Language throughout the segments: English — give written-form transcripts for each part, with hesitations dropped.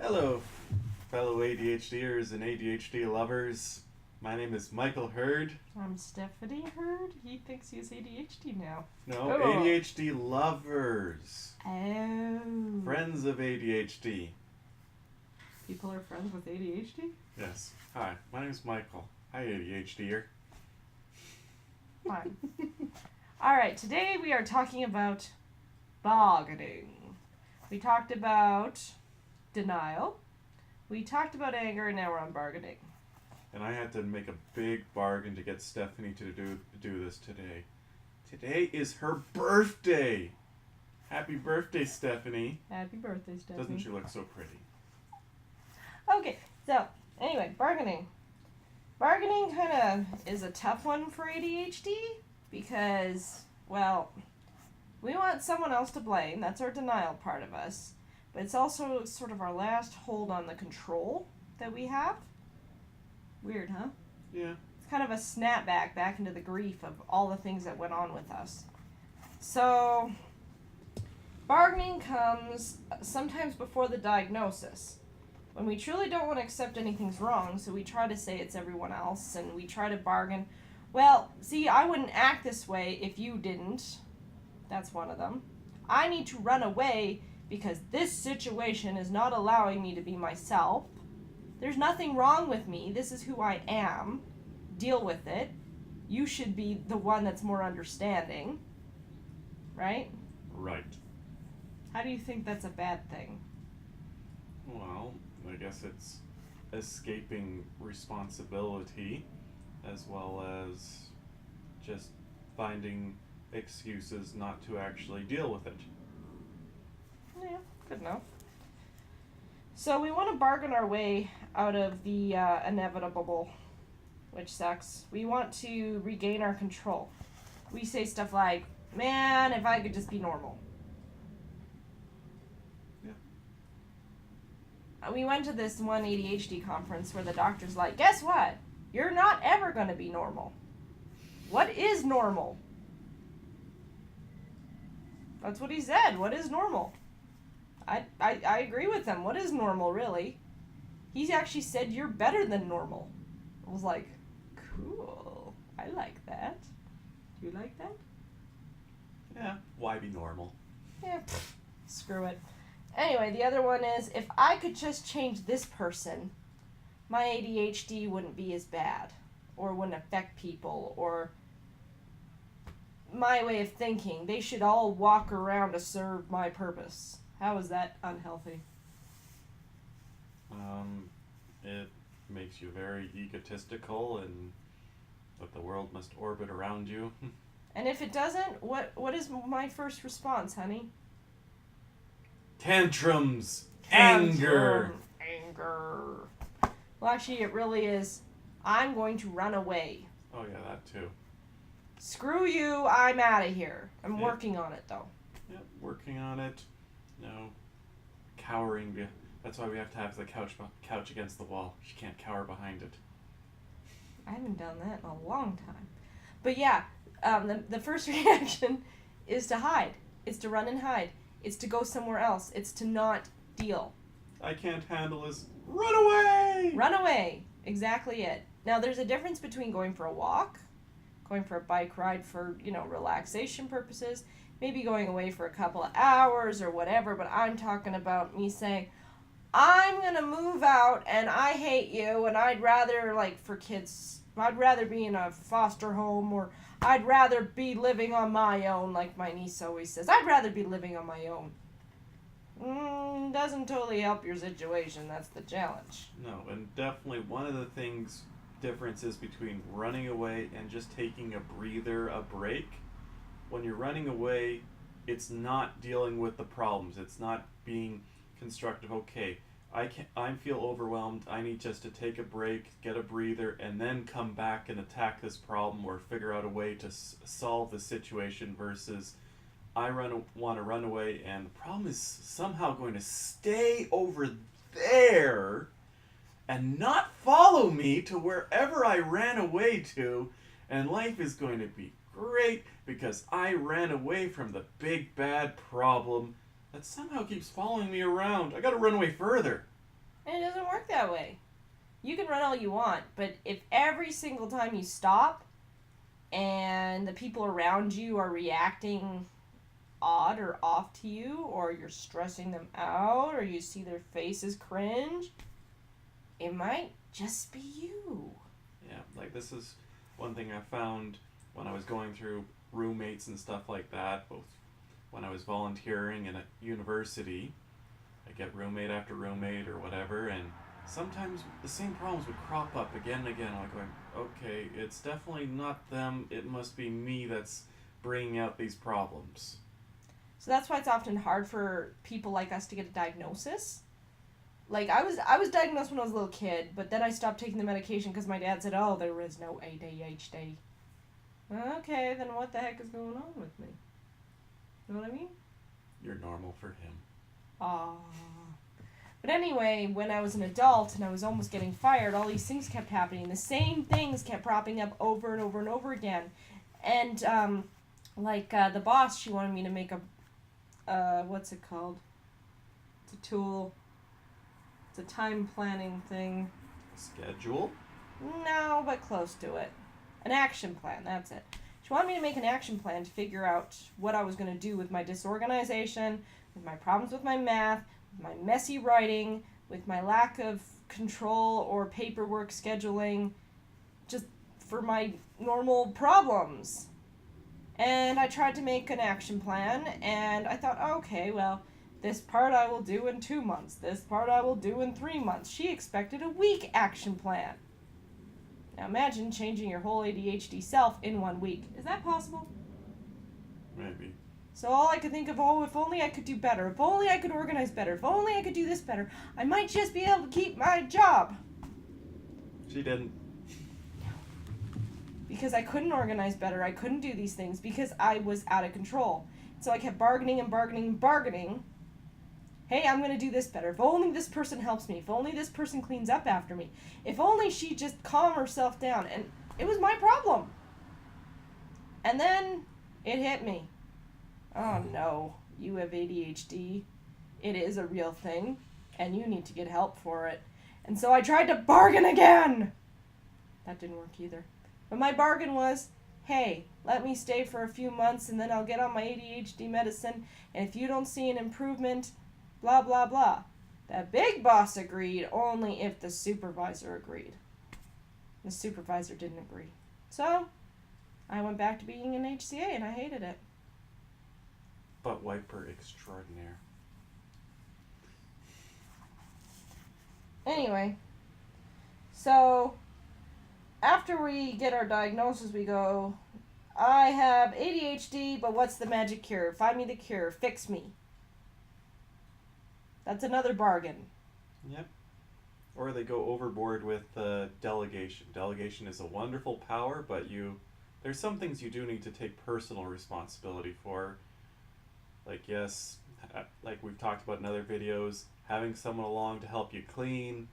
Hello, fellow ADHDers and ADHD lovers. My name is Michael Hurd. I'm Stephanie Hurd. He thinks he's ADHD now. No, Oh. ADHD lovers. Oh. Friends of ADHD. People are friends with ADHD? Yes. Hi, my name is Michael. Hi, ADHDer. Fine. Alright, today we are talking about bargaining. We talked about denial. We talked about anger, and now we're on bargaining. And I had to make a big bargain to get Stephanie to do this today. Today is her birthday. Happy birthday, Stephanie. Happy birthday, Stephanie. Doesn't she look so pretty? Okay, so, anyway, bargaining. Bargaining kind of is a tough one for ADHD because, well, we want someone else to blame. That's our denial part of us. But it's also sort of our last hold on the control that we have. Weird, huh? Yeah. It's kind of a snapback back into the grief of all the things that went on with us. So, bargaining comes sometimes before the diagnosis. When we truly don't want to accept anything's wrong, so we try to say it's everyone else, and we try to bargain. Well, see, I wouldn't act this way if you didn't. That's one of them. I need to run away because this situation is not allowing me to be myself. There's nothing wrong with me. This is who I am. Deal with it. You should be the one that's more understanding. Right? Right. How do you think that's a bad thing? Well, I guess it's escaping responsibility as well as just finding excuses not to actually deal with it. Yeah, good enough. So we want to bargain our way out of the inevitable, which sucks. We want to regain our control. We say stuff like, man, if I could just be normal. Yeah. We went to this one ADHD conference where the doctor's like, guess what? You're not ever going to be normal. What is normal? That's what he said. What is normal? I agree with him. What is normal, really? He actually said you're better than normal. I was like, cool. I like that. Do you like that? Yeah. Why be normal? Yeah, screw it. Anyway, the other one is, if I could just change this person, my ADHD wouldn't be as bad, or wouldn't affect people, or my way of thinking. They should all walk around to serve my purpose. How is that unhealthy? It makes you very egotistical and that the world must orbit around you. And if it doesn't, what is my first response, honey? Tantrums! Anger! Anger. Well, actually, it really is, I'm going to run away. Oh yeah, that too. Screw you, I'm out of here. I'm Yeah. working on it, though. Yep, working on it. No, cowering. That's why we have to have the couch against the wall. She can't cower behind it. I haven't done that in a long time. But yeah, the first reaction is to hide. It's to run and hide. It's to go somewhere else. It's to not deal. I can't handle this. Run away! Run away. Exactly it. Now, there's a difference between going for a walk, going for a bike ride for, relaxation purposes, maybe going away for a couple of hours or whatever, but I'm talking about me saying, I'm going to move out and I hate you and I'd rather, for kids, I'd rather be in a foster home, or I'd rather be living on my own, like my niece always says. I'd rather be living on my own. Doesn't totally help your situation. That's the challenge. No, and definitely one of the differences between running away and just taking a breather, a break. When you're running away, it's not dealing with the problems. It's not being constructive. Okay, I feel overwhelmed. I need just to take a break, get a breather, and then come back and attack this problem or figure out a way to solve the situation versus I want to run away and the problem is somehow going to stay over there and not follow me to wherever I ran away to, and life is going to be great because I ran away from the big bad problem that somehow keeps following me around. I gotta run away further. And it doesn't work that way. You can run all you want, but if every single time you stop and the people around you are reacting odd or off to you, or you're stressing them out, or you see their faces cringe, it might just be you. Yeah, like this is one thing I found when I was going through roommates and stuff like that, both when I was volunteering and at university. I get roommate after roommate or whatever, and sometimes the same problems would crop up again and again. I'm going, okay, it's definitely not them, it must be me that's bringing out these problems. So that's why it's often hard for people like us to get a diagnosis. Like, I was diagnosed when I was a little kid, but then I stopped taking the medication because my dad said, oh, there is no ADHD. Okay, then what the heck is going on with me? You know what I mean? You're normal for him. Aww. But anyway, when I was an adult and I was almost getting fired, all these things kept happening. The same things kept propping up over and over and over again. And, the boss, she wanted me to make what's it called? It's a tool. It's a time planning thing. Schedule? No, but close to it. An action plan, that's it. She wanted me to make an action plan to figure out what I was going to do with my disorganization, with my problems with my math, with my messy writing, with my lack of control or paperwork scheduling, just for my normal problems. And I tried to make an action plan, and I thought, okay, well, this part I will do in 2 months. This part I will do in 3 months. She expected a week action plan. Now imagine changing your whole ADHD self in 1 week. Is that possible? Maybe. So all I could think of, if only I could do better. If only I could organize better. If only I could do this better. I might just be able to keep my job. She didn't. Because I couldn't organize better. I couldn't do these things because I was out of control. So I kept bargaining and bargaining and bargaining. Hey, I'm going to do this better. If only this person helps me. If only this person cleans up after me. If only she just calm herself down. And it was my problem. And then it hit me. Oh no, you have ADHD. It is a real thing. And you need to get help for it. And so I tried to bargain again. That didn't work either. But my bargain was, hey, let me stay for a few months and then I'll get on my ADHD medicine. And if you don't see an improvement, blah, blah, blah. The big boss agreed only if the supervisor agreed. The supervisor didn't agree. So, I went back to being an HCA and I hated it. Butt wiper extraordinaire. Anyway, so after we get our diagnosis, we go, I have ADHD, but what's the magic cure? Find me the cure. Fix me. That's another bargain. Yep. Or they go overboard with delegation. Delegation is a wonderful power, but there's some things you do need to take personal responsibility for. Like, yes, like we've talked about in other videos, having someone along to help you clean,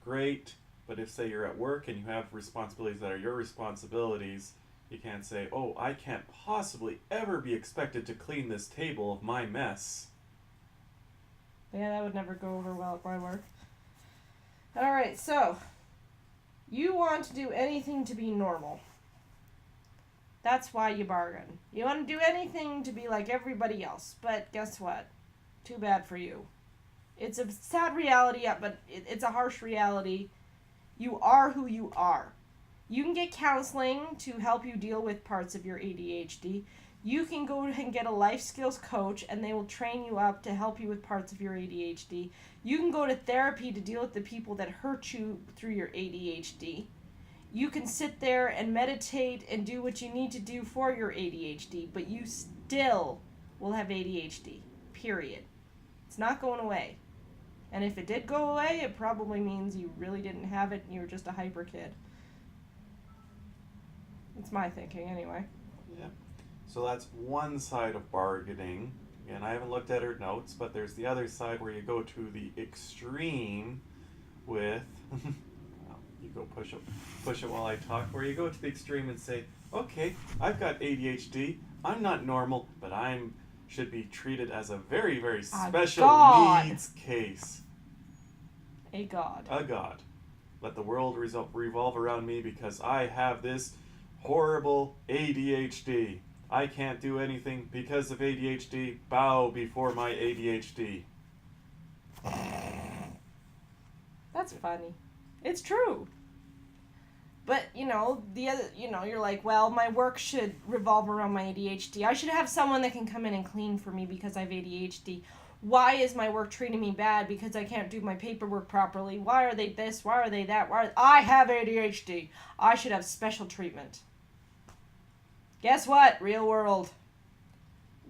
great. But if, say, you're at work and you have responsibilities that are your responsibilities, you can't say, oh, I can't possibly ever be expected to clean this table of my mess. Yeah, that would never go over well at my work. Alright, so, you want to do anything to be normal. That's why you bargain. You want to do anything to be like everybody else, but guess what? Too bad for you. It's a sad reality, but it's a harsh reality. You are who you are. You can get counseling to help you deal with parts of your ADHD. You can go and get a life skills coach and they will train you up to help you with parts of your ADHD. You can go to therapy to deal with the people that hurt you through your ADHD. You can sit there and meditate and do what you need to do for your ADHD, but you still will have ADHD, period. It's not going away. And if it did go away, it probably means you really didn't have it and you were just a hyper kid. That's my thinking anyway. Yeah. So that's one side of bargaining. And I haven't looked at her notes, but there's the other side where you go to the extreme with... you go push it while I talk, where you go to the extreme and say, okay, I've got ADHD, I'm not normal, but should be treated as a very, very special needs case. A god. A god. Let the world revolve around me because I have this horrible ADHD. I can't do anything because of ADHD. Bow before my ADHD. That's funny. It's true. But, the other, you're like, well, my work should revolve around my ADHD. I should have someone that can come in and clean for me because I have ADHD. Why is my work treating me bad because I can't do my paperwork properly? Why are they this? Why are they that? I have ADHD. I should have special treatment. Guess what? Real world.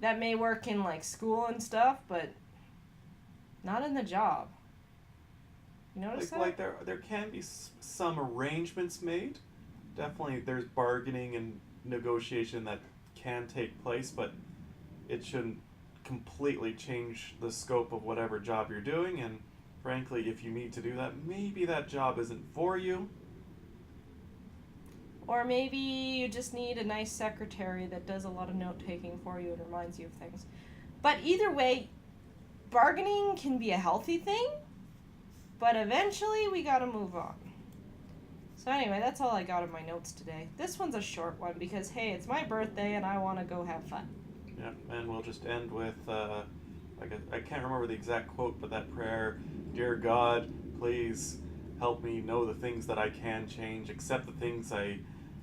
That may work in, school and stuff, but not in the job. You notice that? Like there can be some arrangements made. Definitely there's bargaining and negotiation that can take place, but it shouldn't completely change the scope of whatever job you're doing. And frankly, if you need to do that, maybe that job isn't for you. Or maybe you just need a nice secretary that does a lot of note-taking for you and reminds you of things. But either way, bargaining can be a healthy thing, but eventually we gotta move on. So anyway, that's all I got in my notes today. This one's a short one because, hey, it's my birthday and I want to go have fun. Yeah, and we'll just end with, I can't remember the exact quote, but that prayer, Dear God, please help me know the things that I can change, accept the things I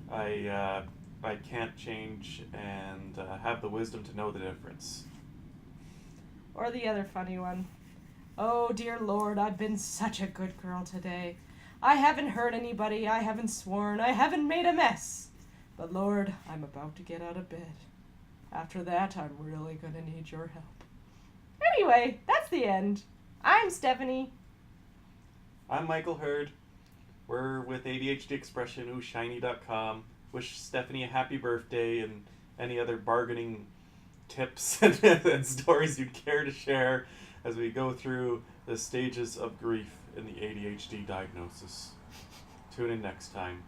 can't change, and have the wisdom to know the difference. Or the other funny one. Oh, dear Lord, I've been such a good girl today. I haven't hurt anybody, I haven't sworn, I haven't made a mess. But Lord, I'm about to get out of bed. After that, I'm really going to need your help. Anyway, that's the end. I'm Stephanie. I'm Michael Hurd. We're with ADHD Expression, ooshiny.com. Wish Stephanie a happy birthday and any other bargaining tips and stories you'd care to share as we go through the stages of grief in the ADHD diagnosis. Tune in next time.